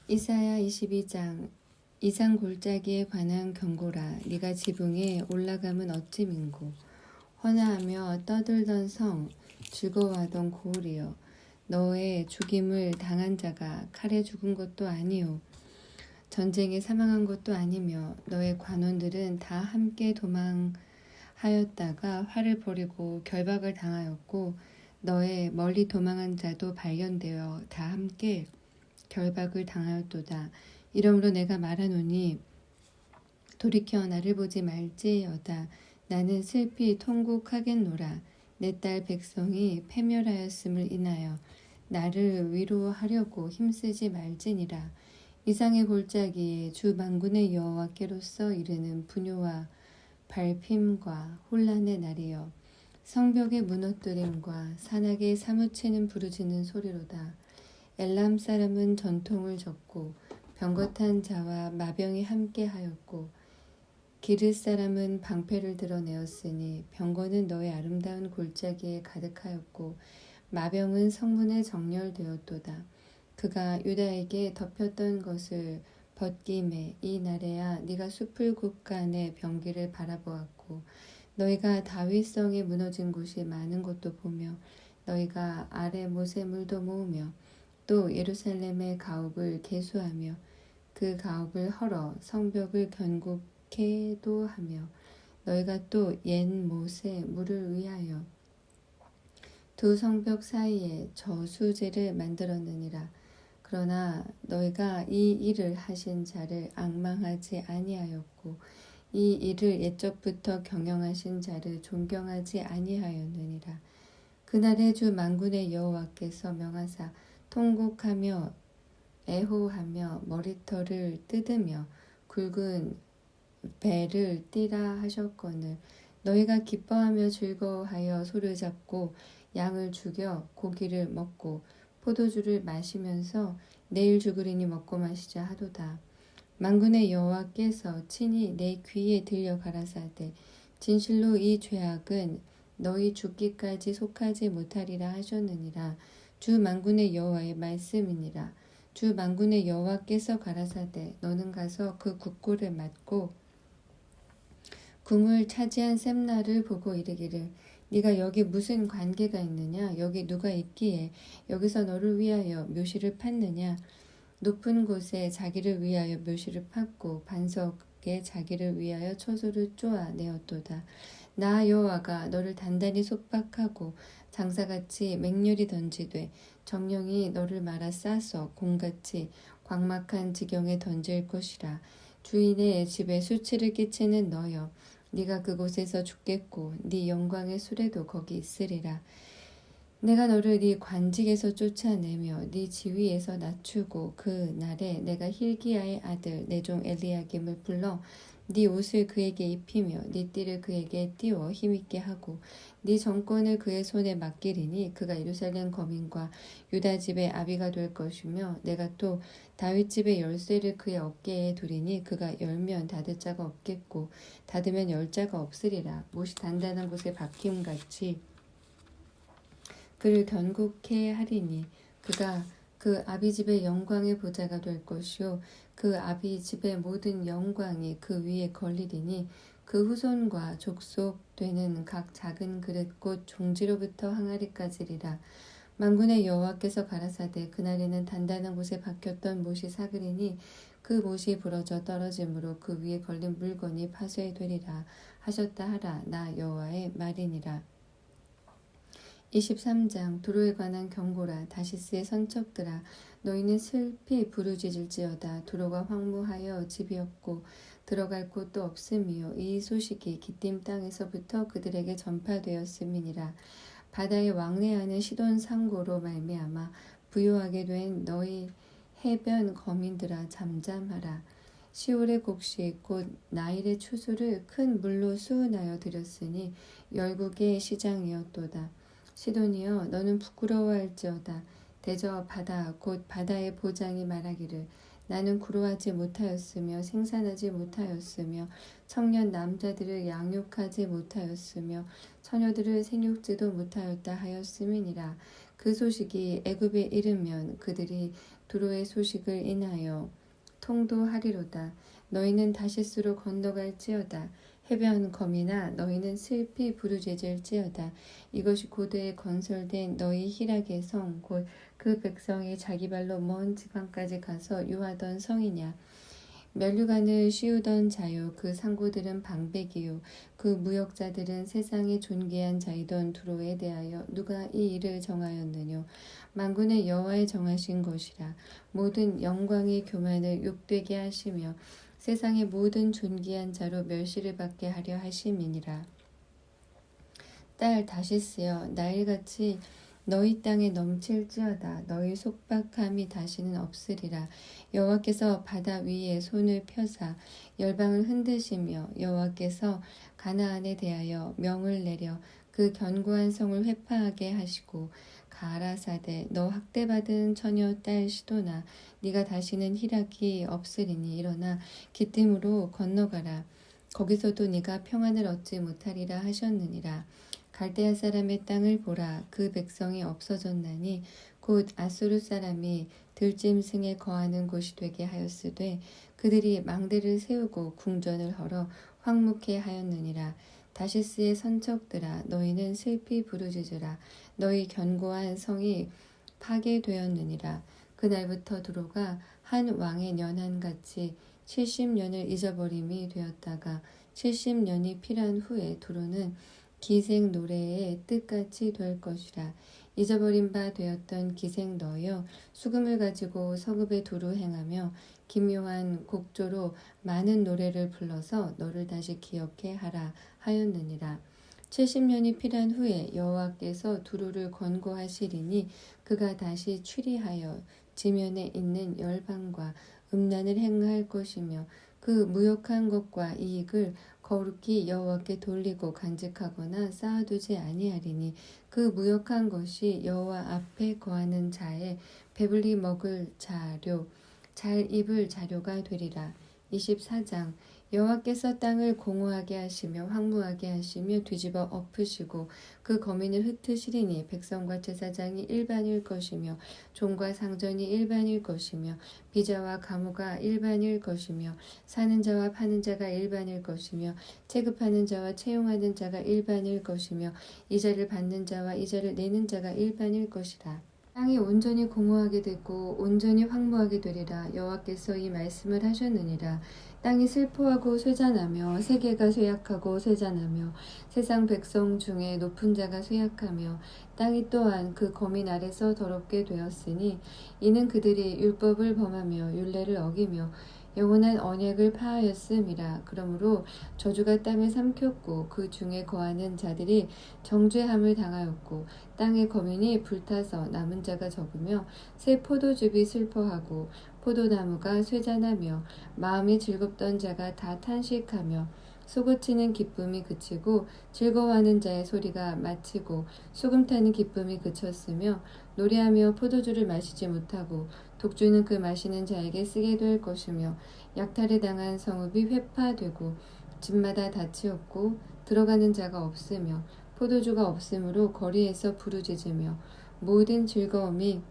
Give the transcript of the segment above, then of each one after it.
이사야 22장 이상 골짜기에 관한 경고라. 네가 지붕에 올라가면 어찌 민고 헌화하며 떠들던 성 즐거워하던 고을이여, 너의 죽임을 당한 자가 칼에 죽은 것도 아니요 전쟁에 사망한 것도 아니며 너의 관원들은 다 함께 도망하였다가 활을 버리고 결박을 당하였고 너의 멀리 도망한 자도 발견되어 다 함께 결박을 당하였도다. 이러므로 내가 말하노니 돌이켜 나를 보지 말지어다. 나는 슬피 통곡하겠노라. 내 딸 백성이 패멸하였음을 인하여 나를 위로하려고 힘쓰지 말지니라. 이상의 골짜기에 주 만군의 여호와께로서 이르는 분요와 발핌과 혼란의 날이여, 성벽의 무너뜨림과 산악에 사무치는 부르짖는 소리로다. 엘람 사람은 전통을 졌고 병거탄 자와 마병이 함께하였고 기르 사람은 방패를 드러내었으니 병거는 너의 아름다운 골짜기에 가득하였고 마병은 성문에 정렬되었도다. 그가 유다에게 덮였던 것을 벗김에 이 날에야 네가 숲을 곳간의 병기를 바라보았고 너희가 다윗성에 무너진 곳이 많은 것도 보며 너희가 아래 못의 물도 모으며 또 예루살렘의 가옥을 계수하며 그 가옥을 헐어 성벽을 견고케도 하며 너희가 또 옛 못의 물을 위하여 두 성벽 사이에 저수지를 만들었느니라. 그러나 너희가 이 일을 하신 자를 앙망하지 아니하였고 이 일을 옛적부터 경영하신 자를 존경하지 아니하였느니라. 그날에 주 만군의 여호와께서 명하사 통곡하며 애호하며 머리털을 뜯으며 굵은 배를 띠라 하셨거늘 너희가 기뻐하며 즐거워하여 소를 잡고 양을 죽여 고기를 먹고 포도주를 마시면서 내일 죽으리니 먹고 마시자 하도다. 만군의 여호와께서 친히 내 귀에 들려 가라사대 진실로 이 죄악은 너희 죽기까지 속하지 못하리라 하셨느니라. 주 만군의 여호와의 말씀이니라. 주 만군의 여호와께서 가라사대 너는 가서 그 국고를 맞고 궁을 차지한 셈나를 보고 이르기를 네가 여기 무슨 관계가 있느냐? 여기 누가 있기에 여기서 너를 위하여 묘시를 팠느냐? 높은 곳에 자기를 위하여 묘시를 팠고 반석에 자기를 위하여 처소를 쪼아내었도다. 나 여호와가 너를 단단히 속박하고 장사같이 맹렬히 던지되 정령이 너를 말아 싸서 공같이 광막한 지경에 던질 것이라. 주인의 집에 수치를 끼치는 너여, 네가 그곳에서 죽겠고 네 영광의 수레도 거기 있으리라. 내가 너를 네 관직에서 쫓아내며 네 지위에서 낮추고 그 날에 내가 힐기야의 아들 내 종 엘리야김을 불러 네 옷을 그에게 입히며 네 띠를 그에게 띄워 힘있게 하고 네 정권을 그의 손에 맡기리니 그가 예루살렘 거민과 유다 집의 아비가 될 것이며 내가 또 다윗 집의 열쇠를 그의 어깨에 두리니 그가 열면 닫을 자가 없겠고 닫으면 열 자가 없으리라. 못이 단단한 곳에 박힘같이 그를 견고케 하리니 그가 그 아비 집의 영광의 보좌가 될 것이요 그 아비 집의 모든 영광이 그 위에 걸리리니 그 후손과 족속되는 각 작은 그릇 곧 종지로부터 항아리까지리라. 만군의 여호와께서 가라사대 그날에는 단단한 곳에 박혔던 못이 사그리니 그 못이 부러져 떨어짐으로 그 위에 걸린 물건이 파쇄되리라 하셨다 하라. 나 여호와의 말이니라. 23장 도로에 관한 경고라. 다시스의 선척들아 너희는 슬피 부르짖을지어다. 도로가 황무하여 집이 없고 들어갈 곳도 없음이요 이 소식이 기띔 땅에서부터 그들에게 전파되었음이니라. 바다에 왕래하는 시돈 상고로 말미암아 부요하게 된 너희 해변 거민들아 잠잠하라. 시올의 곡식 곧 나일의 추수를 큰 물로 수은하여 드렸으니 열국의 시장이었도다. 시돈이여 너는 부끄러워할지어다. 대저 바다 곧 바다의 보장이 말하기를 나는 구로하지 못하였으며 생산하지 못하였으며 청년 남자들을 양육하지 못하였으며 처녀들을 생육지도 못하였다 하였음이니라. 그 소식이 애굽에 이르면 그들이 두로의 소식을 인하여 통도하리로다. 너희는 다시스로 건너갈지어다. 해변 검이나 너희는 슬피 부르짖을지어다. 이것이 고대에 건설된 너희 희락의 성 곧 그 백성이 자기 발로 먼 지방까지 가서 유하던 성이냐. 면류관을 씌우던 자요 그 상고들은 방백이요 그 무역자들은 세상의 존귀한 자이던 두로에 대하여 누가 이 일을 정하였느뇨. 만군의 여호와의 정하신 것이라. 모든 영광의 교만을 욕되게 하시며 세상의 모든 존귀한 자로 멸시를 받게 하려 하심이니라. 딸 다시스여 나일같이 너희 땅에 넘칠지어다. 너희 속박함이 다시는 없으리라. 여호와께서 바다 위에 손을 펴사 열방을 흔드시며 여호와께서 가나안에 대하여 명을 내려 그 견고한 성을 회파하게 하시고 가라사대 너 학대받은 처녀 딸 시도나 네가 다시는 희락이 없으리니 일어나 기띔으로 건너가라. 거기서도 네가 평안을 얻지 못하리라 하셨느니라. 갈대아 사람의 땅을 보라. 그 백성이 없어졌나니 곧 아수르 사람이 들짐승에 거하는 곳이 되게 하였으되 그들이 망대를 세우고 궁전을 헐어 황무케 하였느니라. 다시스의 선척들아 너희는 슬피 부르짖으라. 너희 견고한 성이 파괴되었느니라. 그날부터 두로가 한 왕의 년한같이 70년을 잊어버림이 되었다가 70년이 필요한 후에 두로는 기생 노래의 뜻같이 될 것이라. 잊어버린 바 되었던 기생 너여 수금을 가지고 서급에 두루 행하며 기묘한 곡조로 많은 노래를 불러서 너를 다시 기억해 하라 하였느니라. 70년이 필요한 후에 여호와께서 두루를 권고하시리니 그가 다시 취리하여 지면에 있는 열방과 음란을 행할 것이며 그 무역한 것과 이익을 거룩히 여호와께 돌리고 간직하거나 쌓아두지 아니하리니 그 무역한 것이 여호와 앞에 거하는 자의 배불리 먹을 자료 잘 입을 자료가 되리라. 24장 여호와께서 땅을 공허하게 하시며 황무하게 하시며 뒤집어 엎으시고 그 거민을 흩으시리니 백성과 제사장이 일반일 것이며 종과 상전이 일반일 것이며 비자와 가무가 일반일 것이며 사는 자와 파는 자가 일반일 것이며 체급하는 자와 채용하는 자가 일반일 것이며 이자를 받는 자와 이자를 내는 자가 일반일 것이라. 땅이 온전히 공허하게 되고 온전히 황무하게 되리라. 여호와께서 이 말씀을 하셨느니라. 땅이 슬퍼하고 쇠잔하며 세계가 쇠약하고 쇠잔하며 세상 백성 중에 높은 자가 쇠약하며 땅이 또한 그 거민 아래서 더럽게 되었으니 이는 그들이 율법을 범하며 율례를 어기며 영원한 언약을 파하였음이라. 그러므로 저주가 땅을 삼켰고 그 중에 거하는 자들이 정죄함을 당하였고 땅의 거민이 불타서 남은 자가 적으며 새 포도즙이 슬퍼하고 포도나무가 쇠잔하며 마음이 즐겁던 자가 다 탄식하며 소고치는 기쁨이 그치고 즐거워하는 자의 소리가 마치고 소금 타는 기쁨이 그쳤으며 노래하며 포도주를 마시지 못하고 독주는 그 마시는 자에게 쓰게 될 것이며 약탈을 당한 성읍이 회파되고 집마다 닻이 없고 들어가는 자가 없으며 포도주가 없으므로 거리에서 부르짖으며 모든 즐거움이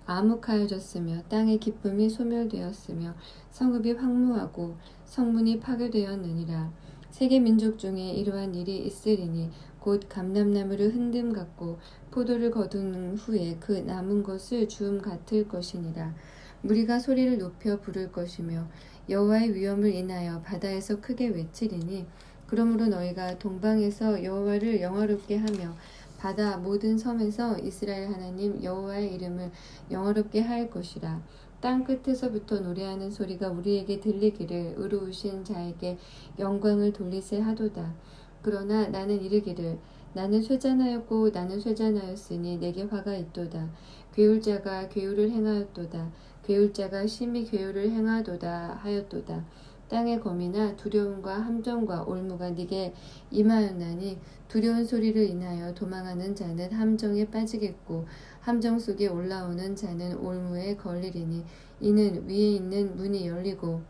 암흑하여졌으며 땅의 기쁨이 소멸되었으며 성읍이 황무하고 성문이 파괴되었느니라. 세계 민족 중에 이러한 일이 있으리니 곧 감람나무를 흔듦 같고 포도를 거둔 후에 그 남은 것을 주움 같을 것이니라. 무리가 소리를 높여 부를 것이며 여호와의 위엄을 인하여 바다에서 크게 외치리니 그러므로 너희가 동방에서 여호와를 영화롭게 하며 바다 모든 섬에서 이스라엘 하나님 여호와의 이름을 영화롭게 할 것이라. 땅 끝에서부터 노래하는 소리가 우리에게 들리기를 의로우신 자에게 영광을 돌리세 하도다. 그러나 나는 이르기를 나는 쇠잔하였고 나는 쇠잔하였으니 내게 화가 있도다. 괴울자가 괴울을 행하였도다. 괴울자가 심히 괴울을 행하도다 하였도다. 땅의 검이나 두려움과 함정과 올무가 네게 임하였나니 두려운 소리를 인하여 도망하는 자는 함정에 빠지겠고 함정 속에 올라오는 자는 올무에 걸리리니 이는 위에 있는 문이 열리고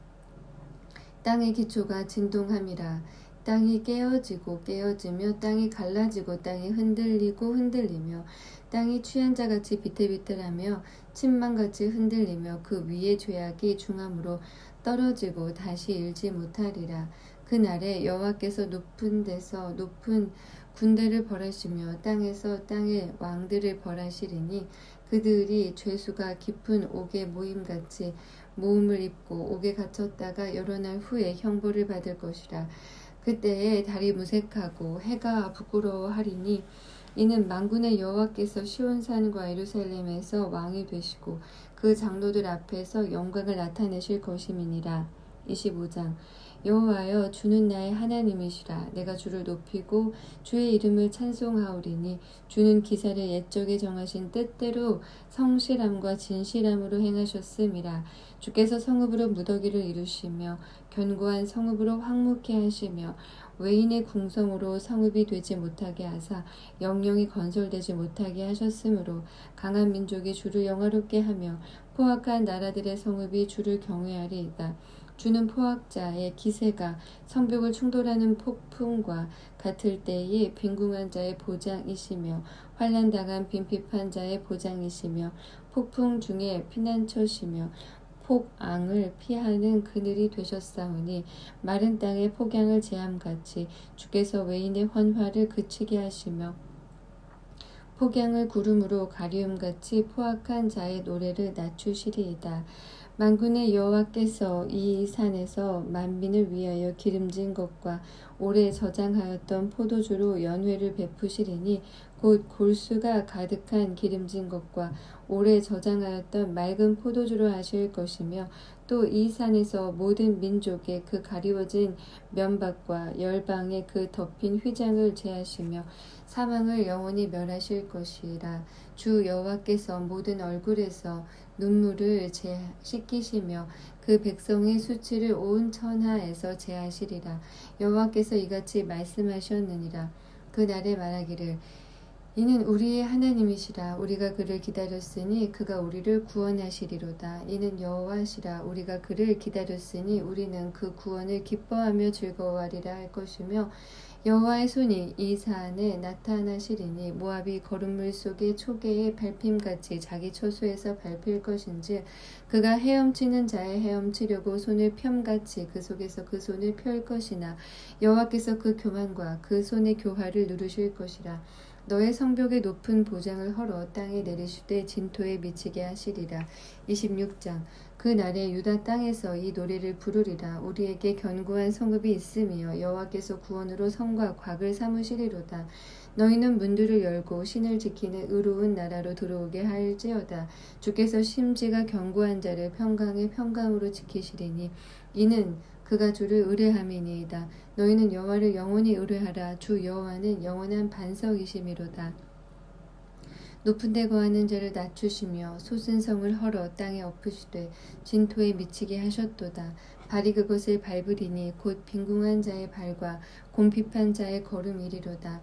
땅의 기초가 진동함이라. 땅이 깨어지고 깨어지며 땅이 갈라지고 땅이 흔들리고 흔들리며 땅이 취한 자같이 비틀비틀하며 침망같이 흔들리며 그 위에 죄악이 중함으로 떨어지고 다시 일지 못하리라. 그날에 여호와께서 높은 데서 높은 군대를 벌하시며 땅에서 땅의 왕들을 벌하시리니 그들이 죄수가 깊은 옥에 모임같이 모음을 입고 옥에 갇혔다가 여러 날 후에 형벌을 받을 것이라. 그때에 달이 무색하고 해가 부끄러워하리니 이는 만군의 여호와께서 시온산과 예루살렘에서 왕이 되시고 그 장로들 앞에서 영광을 나타내실 것임이니라. 25장. 여호와여, 주는 나의 하나님이시라. 내가 주를 높이고 주의 이름을 찬송하오리니 주는 기사를 옛적에 정하신 뜻대로 성실함과 진실함으로 행하셨음이라. 주께서 성읍으로 무더기를 이루시며 견고한 성읍으로 황무케 하시며 외인의 궁성으로 성읍이 되지 못하게 하사 영영이 건설되지 못하게 하셨으므로 강한 민족이 주를 영화롭게 하며 포악한 나라들의 성읍이 주를 경외하리이다. 주는 포악자의 기세가 성벽을 충돌하는 폭풍과 같을 때에 빈궁한 자의 보장이시며 환난당한 빈핍한 자의 보장이시며 폭풍 중에 피난처시며 폭앙을 피하는 그늘이 되셨사오니 마른 땅의 폭양을 제함같이 주께서 외인의 헌화를 그치게 하시며 폭양을 구름으로 가리움같이 포악한 자의 노래를 낮추시리이다. 만군의 여호와께서 이 산에서 만민을 위하여 기름진 것과 오래 저장하였던 포도주로 연회를 베푸시리니 곧 골수가 가득한 기름진 것과 오래 저장하였던 맑은 포도주로 하실 것이며 또 이 산에서 모든 민족의 그 가리워진 면박과 열방의 그 덮인 휘장을 제하시며 사망을 영원히 멸하실 것이라. 주 여호와께서 모든 얼굴에서 눈물을 씻기시며 그 백성의 수치를 온 천하에서 제하시리라. 여호와께서 이같이 말씀하셨느니라. 그날에 말하기를 이는 우리의 하나님이시라. 우리가 그를 기다렸으니 그가 우리를 구원하시리로다. 이는 여호와시라. 우리가 그를 기다렸으니 우리는 그 구원을 기뻐하며 즐거워하리라 할 것이며 여호와의 손이 이 산에 나타나시리니 모압이 거름물 속에 초계의 밟힘같이 자기 처소에서 밟힐 것인즉 그가 헤엄치는 자의 헤엄치려고 손을 펴같이 그 속에서 그 손을 펼 것이나 여호와께서 그 교만과 그 손의 교활을 누르실 것이라. 너의 성벽에 높은 보장을 헐어 땅에 내리시되 진토에 미치게 하시리라. 26장. 그 날에 유다 땅에서 이 노래를 부르리라. 우리에게 견고한 성읍이 있으며 여호와께서 구원으로 성과 곽을 삼으시리로다. 너희는 문들을 열고 신을 지키는 의로운 나라로 들어오게 할지어다. 주께서 심지가 견고한 자를 평강의 평강으로 지키시리니 이는 그가 주를 의뢰함이니이다. 너희는 여호와를 영원히 의뢰하라. 주 여호와는 영원한 반석이심이로다. 높은 데 거하는 자를 낮추시며 솟은 성을 헐어 땅에 엎으시되 진토에 미치게 하셨도다. 발이 그것을 밟으리니 곧 빈궁한 자의 발과 곰핍한 자의 걸음이리로다.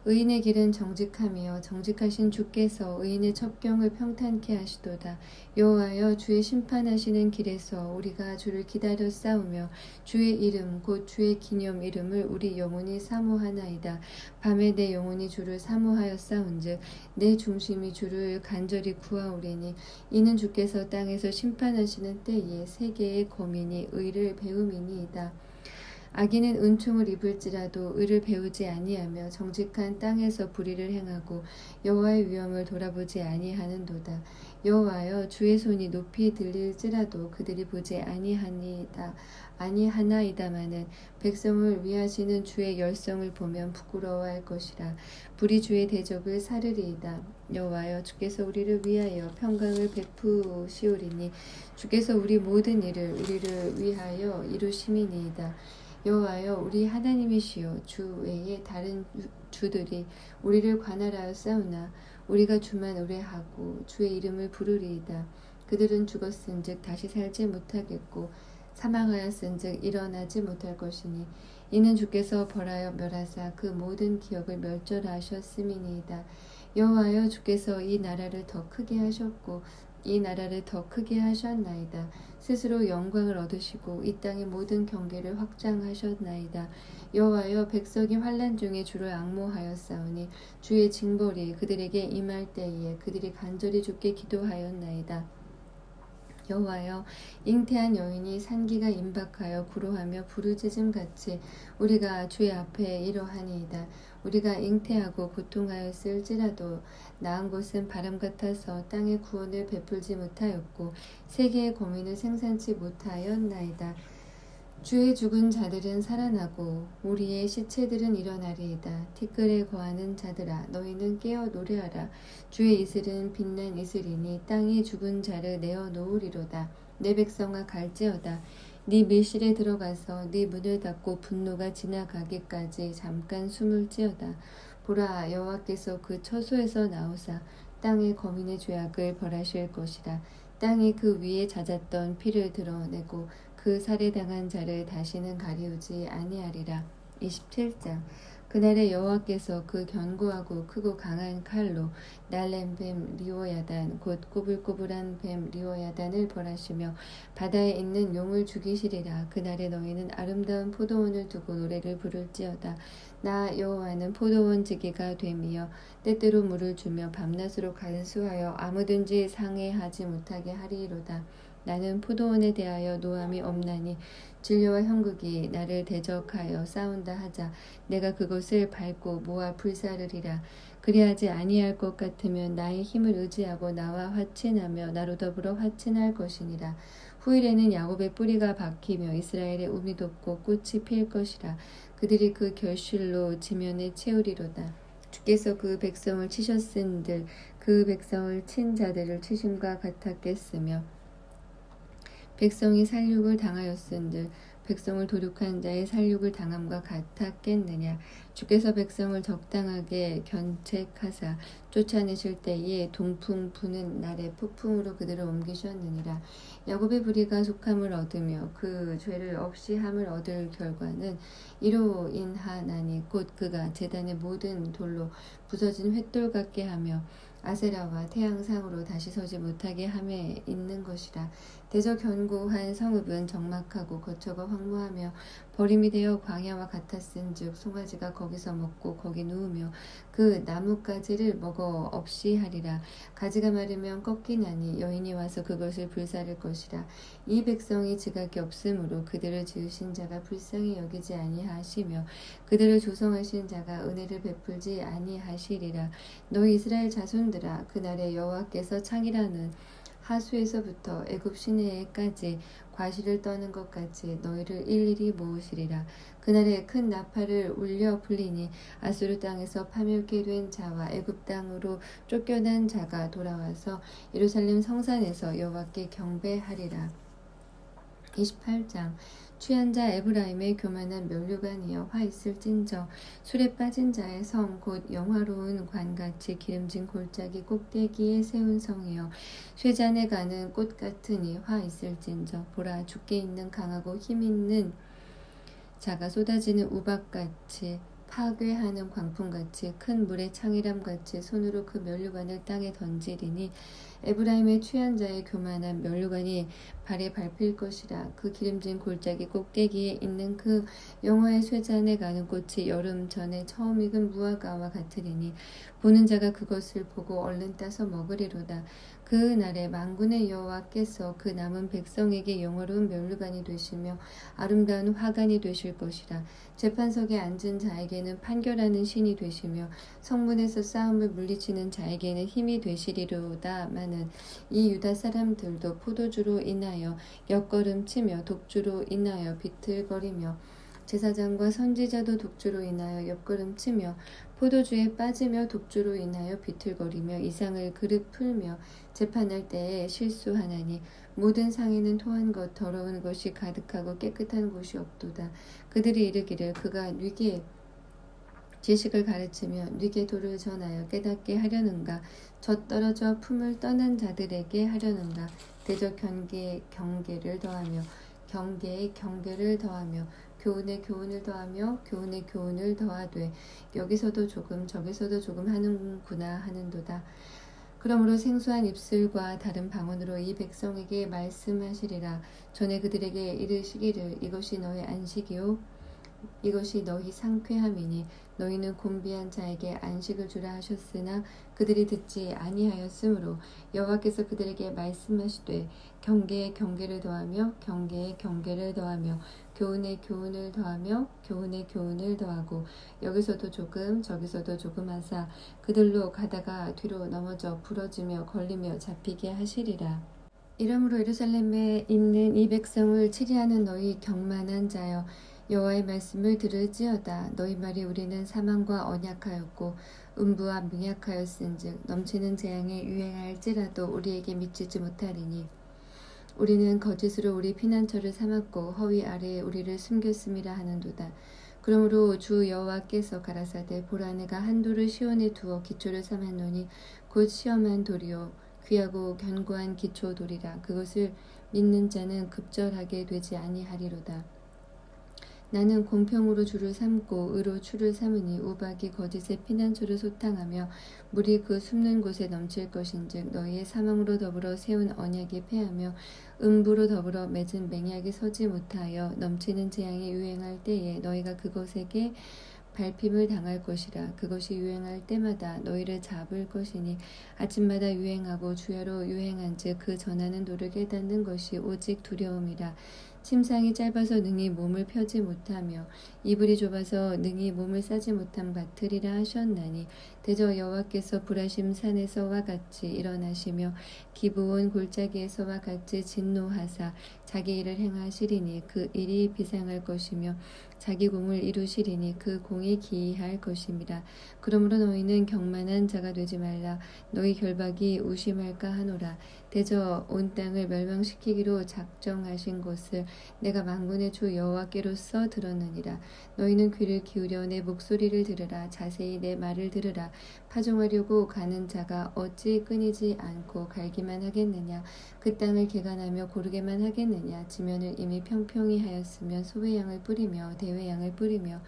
의인의 길은 정직하며 정직하신 주께서 의인의 첩경을 평탄케 하시도다. 여호와여, 주의 심판하시는 길에서 우리가 주를 기다려 싸우며 주의 이름 곧 주의 기념 이름을 우리 영혼이 사모하나이다. 밤에 내 영혼이 주를 사모하여 싸운즉 내 중심이 주를 간절히 구하오리니 이는 주께서 땅에서 심판하시는 때에 세계의 거민이 의를 배움이니이다. 악인은 은총을 입을지라도 의를 배우지 아니하며 정직한 땅에서 불의를 행하고 여호와의 위엄을 돌아보지 아니하는도다. 여호와여, 주의 손이 높이 들릴지라도 그들이 보지 아니하나이다마는 백성을 위하시는 주의 열성을 보면 부끄러워할 것이라. 불이 주의 대적을 사르리이다. 여호와여, 주께서 우리를 위하여 평강을 베푸시오리니 주께서 우리 모든 일을 우리를 위하여 이루심이니이다. 여호와여, 우리 하나님이시여, 주 외에 다른 주들이 우리를 관할하여 싸우나 우리가 주만 의뢰하고 주의 이름을 부르리이다. 그들은 죽었은즉 다시 살지 못하겠고 사망하였은즉 일어나지 못할 것이니 이는 주께서 벌하여 멸하사 그 모든 기업을 멸절하셨음이니이다. 여호와여, 주께서 이 나라를 더 크게 하셨고 이 나라를 더 크게 하셨나이다. 스스로 영광을 얻으시고 이 땅의 모든 경계를 확장하셨나이다. 여호와여, 백성이 환난 중에 주를 앙모하였사오니 주의 징벌이 그들에게 임할 때에 그들이 간절히 주께 기도하였나이다. 여호와여, 잉태한 여인이 산기가 임박하여 구로하며 부르짖음같이 우리가 주의 앞에 이러하니이다. 우리가 잉태하고 고통하였을지라도 나은 곳은 바람 같아서 땅의 구원을 베풀지 못하였고 세계의 고민을 생산치 못하였나이다. 주의 죽은 자들은 살아나고 우리의 시체들은 일어나리이다. 티끌에 거하는 자들아, 너희는 깨어 노래하라. 주의 이슬은 빛난 이슬이니 땅이 죽은 자를 내어 놓으리로다. 내 백성아, 갈지어다. 네 밀실에 들어가서 네 문을 닫고 분노가 지나가기까지 잠깐 숨을 지어다. 보라, 여호와께서 그 처소에서 나오사 땅의 거민의 죄악을 벌하실 것이라. 땅이 그 위에 잦았던 피를 드러내고 그 살해당한 자를 다시는 가리우지 아니하리라. 27장. 그날에 여호와께서 그 견고하고 크고 강한 칼로 날랜 뱀 리오야단 곧 꼬불꼬불한 뱀 리오야단을 벌하시며 바다에 있는 용을 죽이시리라. 그날에 너희는 아름다운 포도원을 두고 노래를 부를지어다. 나 여호와는 포도원 지기가 됨이여 때때로 물을 주며 밤낮으로 간수하여 아무든지 상해하지 못하게 하리이로다. 나는 포도원에 대하여 노함이 없나니 진료와 형극이 나를 대적하여 싸운다 하자 내가 그것을 밟고 모아 불사르리라. 그리하지 아니할 것 같으면 나의 힘을 의지하고 나와 화친하며 나로 더불어 화친할 것이니라. 후일에는 야곱의 뿌리가 박히며 이스라엘의 움이 돋고 꽃이 필 것이라. 그들이 그 결실로 지면에 채우리로다. 주께서 그 백성을 치셨은들 그 백성을 친 자들을 치심과 같았겠으며 백성이 살육을 당하였은들 백성을 도륙한 자의 살육을 당함과 같았겠느냐. 주께서 백성을 적당하게 견책하사 쫓아내실 때에 동풍 부는 날에 폭풍으로 그들을 옮기셨느니라. 야곱의 불의가 속함을 얻으며 그 죄를 없이 함을 얻을 결과는 이로 인하나니 곧 그가 제단의 모든 돌로 부서진 횃돌 같게 하며 아세라와 태양상으로 다시 서지 못하게 함에 있는 것이라. 대저 견고한 성읍은 적막하고 거처가 황무하며 버림이 되어 광야와 같았은즉 송아지가 거기서 먹고 거기 누우며 그 나뭇가지를 먹어 없이 하리라. 가지가 마르면 꺾이나니 여인이 와서 그것을 불사를 것이라. 이 백성이 지각이 없으므로 그들을 지으신 자가 불쌍히 여기지 아니하시며 그들을 조성하신 자가 은혜를 베풀지 아니하시리라. 너희 이스라엘 자손들아, 그날에 여호와께서 창이라는 하수에서부터 애굽 시내에까지 과실을 떠는 것 같이 너희를 일일이 모으시리라. 그날에 큰 나팔을 울려 불리니 아수르 땅에서 파멸케 된 자와 애굽 땅으로 쫓겨난 자가 돌아와서 예루살렘 성산에서 여호와께 경배하리라. 28장. 취한 자 에브라임의 교만한 면류관이여 화 있을진저. 술에 빠진 자의 성 곧 영화로운 관같이 기름진 골짜기 꼭대기에 세운 성이여 쇠잔에 가는 꽃 같으니 화 있을진저. 보라, 주께 있는 강하고 힘 있는 자가 쏟아지는 우박같이 파괴하는 광풍같이 큰 물의 창이람같이 손으로 그 면류관을 땅에 던지리니 에브라임의 취한 자의 교만한 면류관이 발에 밟힐 것이라. 그 기름진 골짜기 꼭대기에 있는 그 영화의 쇠잔에 가는 꽃이 여름 전에 처음 익은 무화과와 같으리니 보는 자가 그것을 보고 얼른 따서 먹으리로다. 그 날에 만군의 여호와께서 그 남은 백성에게 영화로운 면류관이 되시며 아름다운 화관이 되실 것이라. 재판석에 앉은 자에게는 판결하는 신이 되시며 성문에서 싸움을 물리치는 자에게는 힘이 되시리로다마는 이 유다 사람들도 포도주로 인하여 옆걸음치며 독주로 인하여 비틀거리며 제사장과 선지자도 독주로 인하여 옆걸음치며 포도주에 빠지며 독주로 인하여 비틀거리며 이상을 그릇 풀며 재판할 때에 실수하나니 모든 상에는 토한 것 더러운 것이 가득하고 깨끗한 곳이 없도다. 그들이 이르기를 그가 뉘게 지식을 가르치며 뉘게 도를 전하여 깨닫게 하려는가. 젖떨어져 품을 떠난 자들에게 하려는가. 대저 경계를 더하며 경계에 경계를 더하며 교훈에 교훈을 더하며 교훈에 교훈을 더하되 여기서도 조금 저기서도 조금 하는구나 하는도다. 그러므로 생소한 입술과 다른 방언으로 이 백성에게 말씀하시리라. 전에 그들에게 이르시기를 이것이 너의 안식이요 이것이 너희 상쾌함이니 너희는 곤비한 자에게 안식을 주라 하셨으나 그들이 듣지 아니하였으므로 여호와께서 그들에게 말씀하시되 경계에 경계를 더하며 경계에 경계를 더하며 교훈에 교훈을 더하며 교훈에 교훈을 더하고 여기서도 조금 저기서도 조금 하사 그들로 가다가 뒤로 넘어져 부러지며 걸리며 잡히게 하시리라. 이러므로 예루살렘에 있는 이 백성을 치리하는 너희 경만한 자여 여호와의 말씀을 들을지어다. 너희 말이 우리는 사망과 언약하였고 음부와 명약하였은즉 넘치는 재앙에 유행할지라도 우리에게 미치지 못하리니 우리는 거짓으로 우리 피난처를 삼았고 허위 아래에 우리를 숨겼음이라 하는도다. 그러므로 주 여호와께서 가라사대 보라 내가 한 돌을 시온에 두어 기초를 삼았노니 곧 시험한 돌이요 귀하고 견고한 기초 돌이라. 그것을 믿는 자는 급절하게 되지 아니하리로다. 나는 공평으로 주를 삼고 의로 추를 삼으니 우박이 거짓의 피난처를 소탕하며 물이 그 숨는 곳에 넘칠 것인즉 너희의 사망으로 더불어 세운 언약이 패하며 음부로 더불어 맺은 맹약이 서지 못하여 넘치는 재앙이 유행할 때에 너희가 그것에게 밟힘을 당할 것이라. 그것이 유행할 때마다 너희를 잡을 것이니 아침마다 유행하고 주야로 유행한즉 그 전하는 도를 깨닫는 것이 오직 두려움이라. 침상이 짧아서 능히 몸을 펴지 못하며 이불이 좁아서 능히 몸을 싸지 못함 같으리라 하셨나니 대저 여호와께서 불하심 산에서와 같이 일어나시며 기브온 골짜기에서와 같이 진노하사 자기 일을 행하시리니 그 일이 비상할 것이며 자기 공을 이루시리니 그 공이 기이할 것임이라. 그러므로 너희는 경만한 자가 되지 말라. 너희 결박이 우심할까 하노라. 대저 온 땅을 멸망시키기로 작정하신 것을 내가 만군의 주 여호와께로서 들었느니라. 너희는 귀를 기울여 내 목소리를 들으라. 자세히 내 말을 들으라. 파종하려고 가는 자가 어찌 끊이지 않고 갈기만 하겠느냐. 그 땅을 개간하며 고르게만 하겠느냐. 지면을 이미 평평히 하였으면 소외양을 뿌리며 대외양을 뿌리며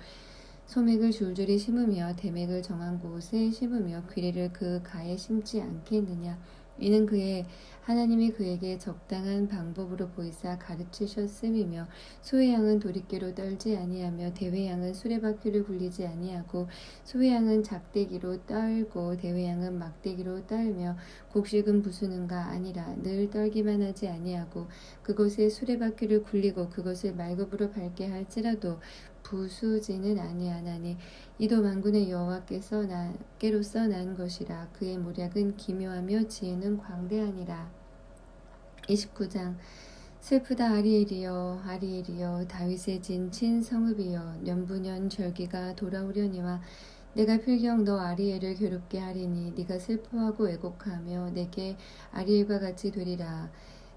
소맥을 줄줄이 심으며 대맥을 정한 곳에 심으며 귀리를 그 가에 심지 않겠느냐. 이는 그의 하나님이 그에게 적당한 방법으로 보이사 가르치셨음이며 소외양은 도리깨로 떨지 아니하며 대외양은 수레바퀴를 굴리지 아니하고 소외양은 작대기로 떨고 대외양은 막대기로 떨며 곡식은 부수는가 아니라 늘 떨기만 하지 아니하고 그곳에 수레바퀴를 굴리고 그것을 말급으로 밟게 할지라도 부수지는 아니하나니 이도 만군의 여호와께서 나께로서 난 것이라. 그의 모략은 기묘하며 지혜는 광대하니라. 29장 슬프다 아리엘이여 아리엘이여 다윗의 진친 성읍이여 년부년 절기가 돌아오려니와 내가 필경 너 아리엘을 괴롭게 하리니 네가 슬퍼하고 애곡하며 내게 아리엘과 같이 되리라.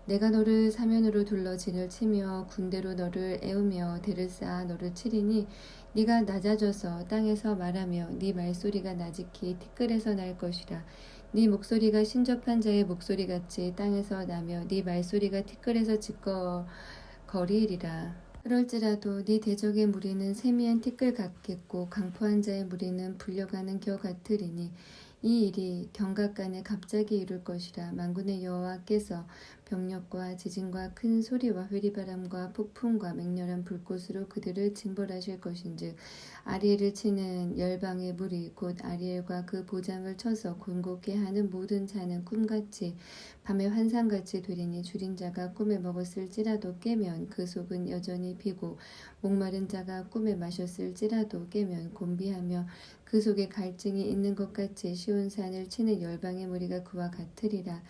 내가 너를 사면으로 둘러 진을 치며 군대로 너를 애우며 대를 쌓아 너를 치리니 네가 낮아져서 땅에서 말하며 네 말소리가 나직히 티끌에서 날 것이라. 네 목소리가 신접한 자의 목소리같이 땅에서 나며 네 말소리가 티끌에서 짖거리리라. 그럴지라도 네 대적의 무리는 세미한 티끌 같겠고 강포한 자의 무리는 불려가는 겨 같으리니 이 일이 경각간에 갑자기 이룰 것이라. 만군의 여호와께서 병력과 지진과 큰 소리와 회리바람과 폭풍과 맹렬한 불꽃으로 그들을 징벌하실 것인즉 아리엘을 치는 열방의 무리 곧 아리엘과 그 보장을 쳐서 곤곡게 하는 모든 자는 꿈같이 밤의 환상같이 되리니 줄인 자가 꿈에 먹었을지라도 깨면 그 속은 여전히 비고 목마른 자가 꿈에 마셨을지라도 깨면 곤비하며 그 속에 갈증이 있는 것 같이 시온산을 치는 열방의 무리가 그와 같으리라.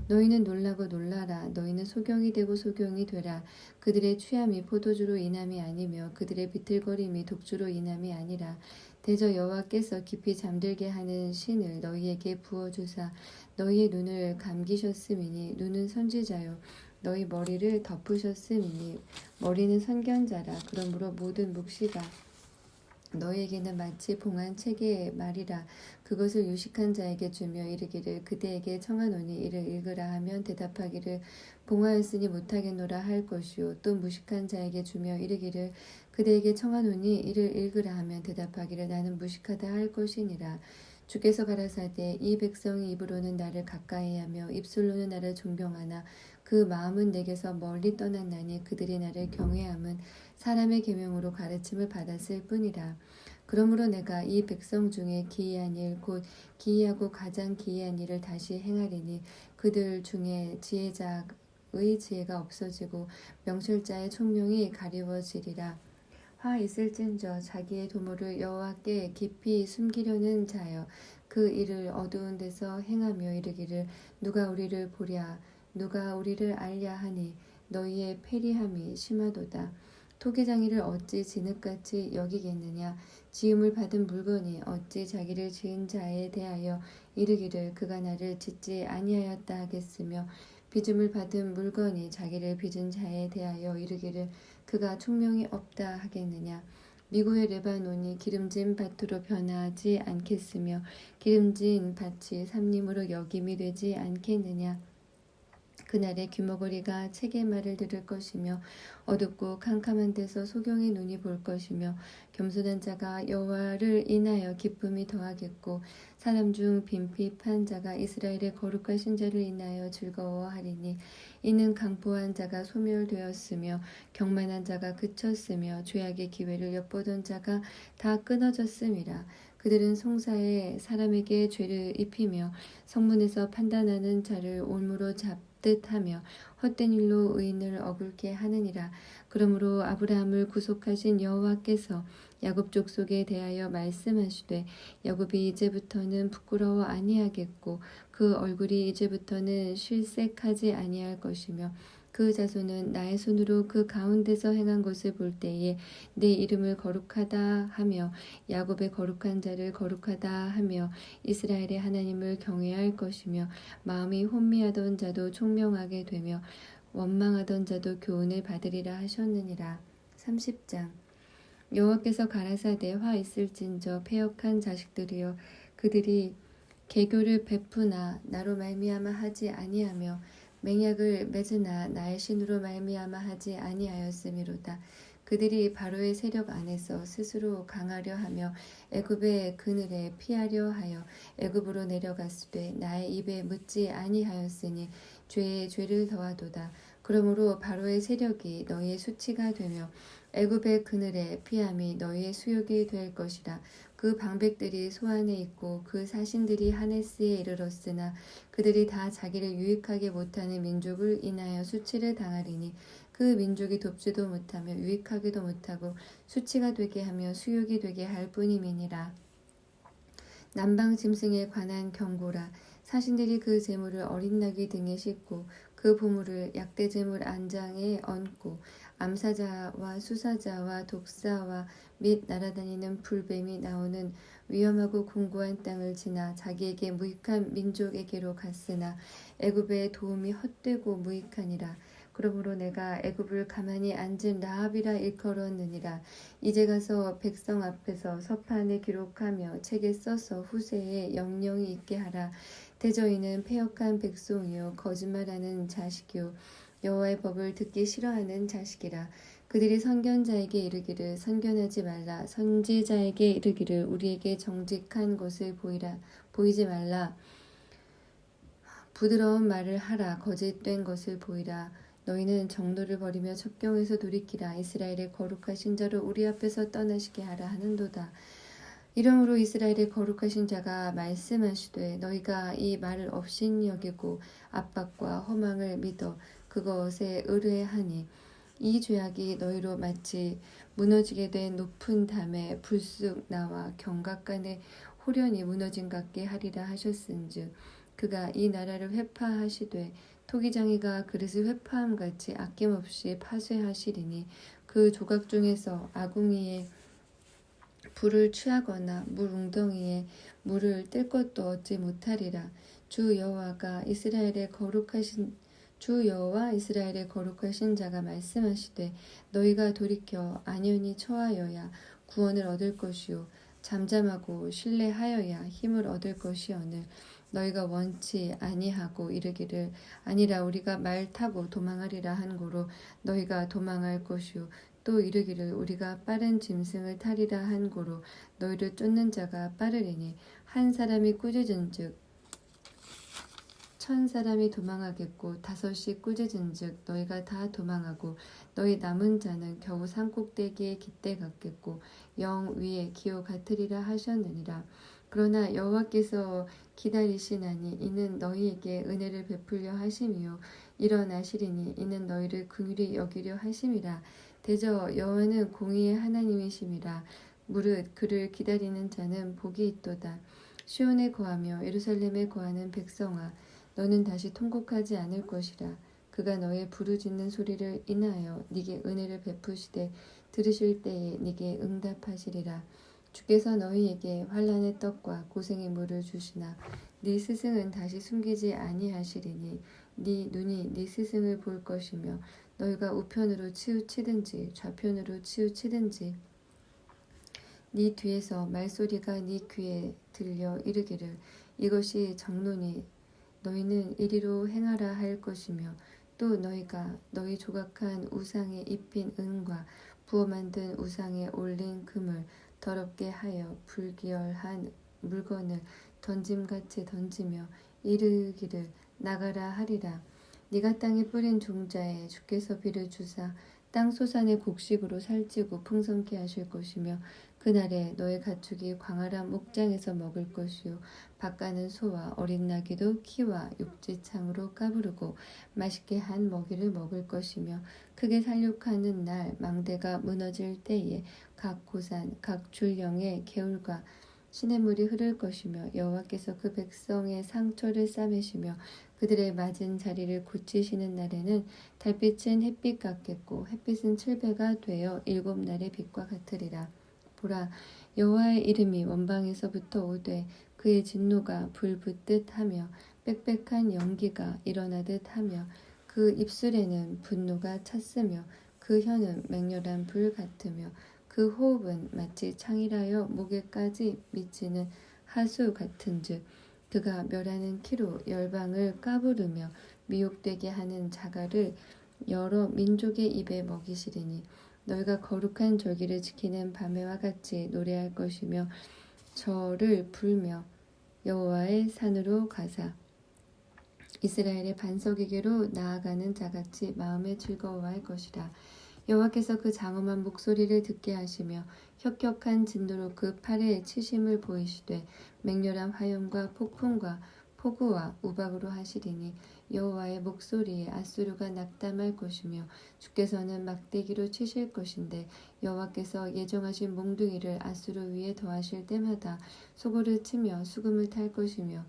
너희는 놀라고 놀라라. 너희는 소경이 되고 소경이 되라. 그들의 취함이 포도주로 인함이 아니며 그들의 비틀거림이 독주로 인함이 아니라 대저 여호와께서 깊이 잠들게 하는 신을 너희에게 부어주사 너희의 눈을 감기셨음이니 눈은 선지자요 너희 머리를 덮으셨음이니 머리는 선견자라. 그러므로 모든 묵시가 너희에게는 마치 봉한 책의 말이라. 그것을 유식한 자에게 주며 이르기를 그대에게 청하노니 이를 읽으라 하면 대답하기를 봉하였으니 못하겠노라 할 것이요 또 무식한 자에게 주며 이르기를 그대에게 청하노니 이를 읽으라 하면 대답하기를 나는 무식하다 할 것이니라. 주께서 가라사대 이 백성이 입으로는 나를 가까이하며 입술로는 나를 존경하나 그 마음은 내게서 멀리 떠났나니 그들이 나를 경외함은 사람의 계명으로 가르침을 받았을 뿐이라. 그러므로 내가 이 백성 중에 기이한 일 곧 기이하고 가장 기이한 일을 다시 행하리니 그들 중에 지혜자의 지혜가 없어지고 명철자의 총명이 가리워지리라. 화 있을진저 자기의 도모를 여호와께 깊이 숨기려는 자여 그 일을 어두운 데서 행하며 이르기를 누가 우리를 보랴 누가 우리를 알랴 하니 너희의 패리함이 심하도다. 토기장이를 어찌 진흙같이 여기겠느냐 지음을 받은 물건이 어찌 자기를 지은 자에 대하여 이르기를 그가 나를 짓지 아니하였다 하겠으며 빚음을 받은 물건이 자기를 빚은 자에 대하여 이르기를 그가 총명이 없다 하겠느냐. 미국의 레바논이 기름진 밭으로 변하지 않겠으며 기름진 밭이 삼림으로 여김이 되지 않겠느냐. 그날에 귀머거리가 책의 말을 들을 것이며 어둡고 캄캄한 데서 소경의 눈이 볼 것이며 겸손한 자가 여호와를 인하여 기쁨이 더하겠고 사람 중 빈핍한 자가 이스라엘의 거룩하신 자를 인하여 즐거워하리니 이는 강포한 자가 소멸되었으며 경만한 자가 그쳤으며 죄악의 기회를 엿보던 자가 다 끊어졌음이라. 그들은 송사에 사람에게 죄를 입히며 성문에서 판단하는 자를 올무로 잡듯하며 헛된 일로 의인을 억울케 하느니라. 그러므로 아브라함을 구속하신 여호와께서 야곱 족속에 대하여 말씀하시되 야곱이 이제부터는 부끄러워 아니하겠고 그 얼굴이 이제부터는 실색하지 아니할 것이며 그 자손은 나의 손으로 그 가운데서 행한 것을 볼 때에 내 이름을 거룩하다 하며 야곱의 거룩한 자를 거룩하다 하며 이스라엘의 하나님을 경외할 것이며 마음이 혼미하던 자도 총명하게 되며 원망하던 자도 교훈을 받으리라 하셨느니라. 30장 여호와께서 가라사대 화 있을진저 패역한 자식들이여 그들이 계교를 베푸나 나로 말미암아 하지 아니하며 맹약을 맺으나 나의 신으로 말미암아 하지 아니하였음이로다. 그들이 바로의 세력 안에서 스스로 강하려 하며 애굽의 그늘에 피하려 하여 애굽으로 내려갔으되 나의 입에 묻지 아니하였으니 죄에 죄를 더하도다. 그러므로 바로의 세력이 너희의 수치가 되며 애굽의 그늘에 피함이 너희의 수욕이 될 것이라. 그 방백들이 소안에 있고 그 사신들이 하네스에 이르렀으나 그들이 다 자기를 유익하게 못하는 민족을 인하여 수치를 당하리니 그 민족이 돕지도 못하며 유익하기도 못하고 수치가 되게 하며 수욕이 되게 할 뿐임이니라. 남방 짐승에 관한 경고라. 사신들이 그 제물을 어린 나귀 등에 싣고 그 보물을 약대 제물 안장에 얹고 암사자와 수사자와 독사와 및 날아다니는 불뱀이 나오는 위험하고 공고한 땅을 지나 자기에게 무익한 민족에게로 갔으나 애굽의 도움이 헛되고 무익하니라. 그러므로 내가 애굽을 가만히 앉은 라합이라 일컬었느니라. 이제 가서 백성 앞에서 서판에 기록하며 책에 써서 후세에 영영이 있게 하라. 대저인은 패역한 백성이요 거짓말하는 자식이요 여호와의 법을 듣기 싫어하는 자식이라. 그들이 선견자에게 이르기를 선견하지 말라. 선지자에게 이르기를 우리에게 정직한 것을 보이지 말라. 부드러운 말을 하라. 거짓된 것을 보이라. 너희는 정도를 버리며 첩경에서 돌이키라. 이스라엘의 거룩하신 자를 우리 앞에서 떠나시게 하라 하는도다. 이러므로 이스라엘의 거룩하신 자가 말씀하시되 너희가 이 말을 업신 여기고 압박과 허망을 믿어 그것에 의뢰하니 이 죄악이 너희로 마치 무너지게 된 높은 담에 불쑥 나와 경각간에 호련히 무너진 같게 하리라 하셨은즉 그가 이 나라를 회파하시되 토기장이가 그릇을 회파함같이 아낌없이 파쇄하시리니 그 조각 중에서 아궁이에 불을 취하거나 물 웅덩이에 물을 뜰 것도 얻지 못하리라. 주 여호와 이스라엘의 거룩하신 자가 말씀하시되 너희가 돌이켜 안연히 처하여야 구원을 얻을 것이요 잠잠하고 신뢰하여야 힘을 얻을 것이오늘 너희가 원치 아니하고 이르기를 아니라 우리가 말 타고 도망하리라 한 고로 너희가 도망할 것이요 또 이르기를 우리가 빠른 짐승을 타리라 한 고로 너희를 쫓는 자가 빠르리니 한 사람이 꾸짖은즉 1000사람이 도망하겠고 5이 꾸짖은즉 너희가 다 도망하고 너희 남은 자는 겨우 산꼭대기에 깃대 같겠고 영 위에 기호 같으리라 하셨느니라. 그러나 여호와께서 기다리시나니 이는 너희에게 은혜를 베풀려 하심이요 일어나시리니 이는 너희를 긍휼히 여기려 하심이라. 대저 여호와는 공의의 하나님이심이라. 무릇 그를 기다리는 자는 복이 있도다. 시온에 거하며 예루살렘에 거하는 백성아 너는 다시 통곡하지 않을 것이라. 그가 너의 부르짖는 소리를 인하여 네게 은혜를 베푸시되 들으실 때에 네게 응답하시리라. 주께서 너희에게 환난의 떡과 고생의 물을 주시나 네 스승은 다시 숨기지 아니하시리니 네 눈이 네 스승을 볼 것이며 너희가 우편으로 치우치든지 좌편으로 치우치든지 네 뒤에서 말소리가 네 귀에 들려 이르기를 이것이 정론이 너희는 이리로 행하라 할 것이며 또 너희가 너희 조각한 우상에 입힌 은과 부어 만든 우상에 올린 금을 더럽게 하여 불기열한 물건을 던짐같이 던지며 이르기를 나가라 하리라. 네가 땅에 뿌린 종자에 주께서 비를 주사 땅 소산의 곡식으로 살찌고 풍성케 하실 것이며 그날에 너의 가축이 광활한 목장에서 먹을 것이요 밭가는 소와 어린 나귀도 키와 육지창으로 까부르고 맛있게 한 먹이를 먹을 것이며 크게 살육하는 날 망대가 무너질 때에 각 고산 각 줄령의 개울과 시냇물이 흐를 것이며 여호와께서 그 백성의 상처를 싸매시며 그들의 맞은 자리를 고치시는 날에는 달빛은 햇빛 같겠고 햇빛은 7배가 되어 7날의 빛과 같으리라. 보라 여호와의 이름이 원방에서부터 오되 그의 진노가 불 붙듯 하며 빽빽한 연기가 일어나듯 하며 그 입술에는 분노가 찼으며 그 혀는 맹렬한 불 같으며 그 호흡은 마치 창이라여 목에까지 미치는 하수 같은즉 그가 멸하는 키로 열방을 까부르며 미혹되게 하는 자갈을 여러 민족의 입에 먹이시리니 너희가 거룩한 절기를 지키는 밤에와 같이 노래할 것이며 저를 불며 여호와의 산으로 가사 이스라엘의 반석에게로 나아가는 자같이 마음에 즐거워할 것이라. 여호와께서 그 장엄한 목소리를 듣게 하시며 혁혁한 진노로 그 팔에 치심을 보이시되 맹렬한 화염과 폭풍과 폭우와 우박으로 하시리니 여호와의 목소리에 앗수르가 낙담할 것이며 주께서는 막대기로 치실 것인데 여호와께서 예정하신 몽둥이를 앗수르 위에 더하실 때마다 소고를 치며 수금을 탈 것이며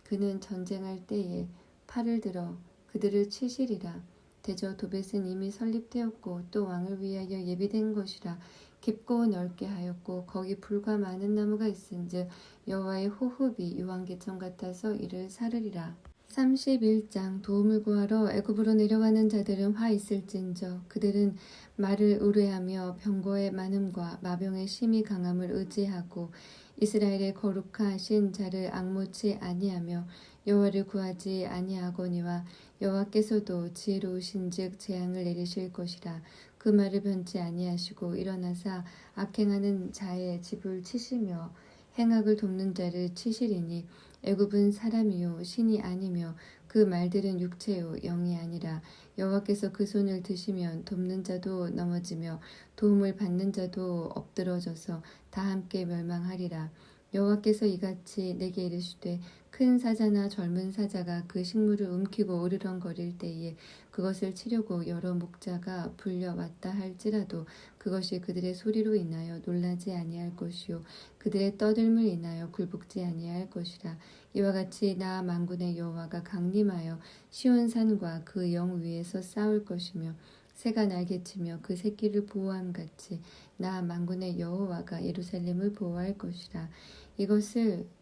그는 전쟁할 때에 팔을 들어 그들을 치시리라. 대저 도벳은 이미 설립되었고 또 왕을 위하여 예비된 것이라. 깊고 넓게 하였고 거기 불과 많은 나무가 있은즉 여호와의 호흡이 유황개천 같아서 이를 사르리라. 31장 도움을 구하러 애굽으로 내려가는 자들은 화 있을진저 그들은 말을 의뢰하며 병거의 많음과 마병의 심히 강함을 의지하고 이스라엘의 거룩하신 자를 앙모치 아니하며 여호와를 구하지 아니하거니와 여호와께서도 지혜로우신즉 재앙을 내리실 것이라. 그 말을 변치 아니하시고 일어나사 악행하는 자의 집을 치시며 행악을 돕는 자를 치시리니 애굽은 사람이요 신이 아니며 그 말들은 육체요 영이 아니라. 여호와께서 그 손을 드시면 돕는 자도 넘어지며 도움을 받는 자도 엎드러져서 다 함께 멸망하리라. 여호와께서 이같이 내게 이르시되 큰 사자나 젊은 사자가 그 식물을 움키고 으르렁거릴 때에 그것을 치려고 여러 목자가 불려왔다 할지라도 그것이 그들의 소리로 인하여 놀라지 아니할 것이요 그들의 떠들물 인하여 굴복지 아니할 것이라. 이와 같이 나 만군의 여호와가 강림하여 시온산과 그 영 위에서 싸울 것이며 새가 날개치며 그 새끼를 보호함같이 나 만군의 여호와가 예루살렘을 보호할 것이라.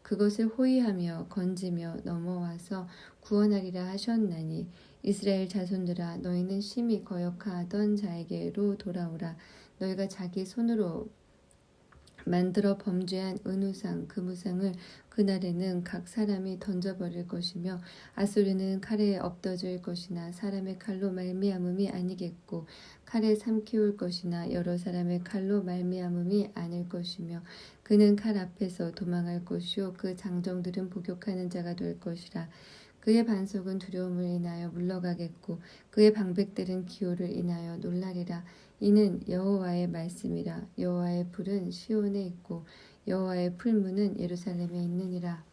그것을 호위하며 건지며 넘어와서 구원하리라 하셨나니 이스라엘 자손들아 너희는 심히 거역하던 자에게로 돌아오라. 너희가 자기 손으로 만들어 범죄한 은우상 그무상을 그날에는 각 사람이 던져버릴 것이며 아수르는 칼에 엎어질 것이나 사람의 칼로 말미암음이 아니겠고 칼에 삼키울 것이나 여러 사람의 칼로 말미암음이 아닐 것이며 그는 칼 앞에서 도망할 것이요 그 장정들은 복역하는 자가 될 것이라. 그의 반석은 두려움을 인하여 물러가겠고 그의 방백들은 기호를 인하여 놀라리라. 이는 여호와의 말씀이라. 여호와의 불은 시온에 있고 여호와의 풀무는 예루살렘에 있느니라.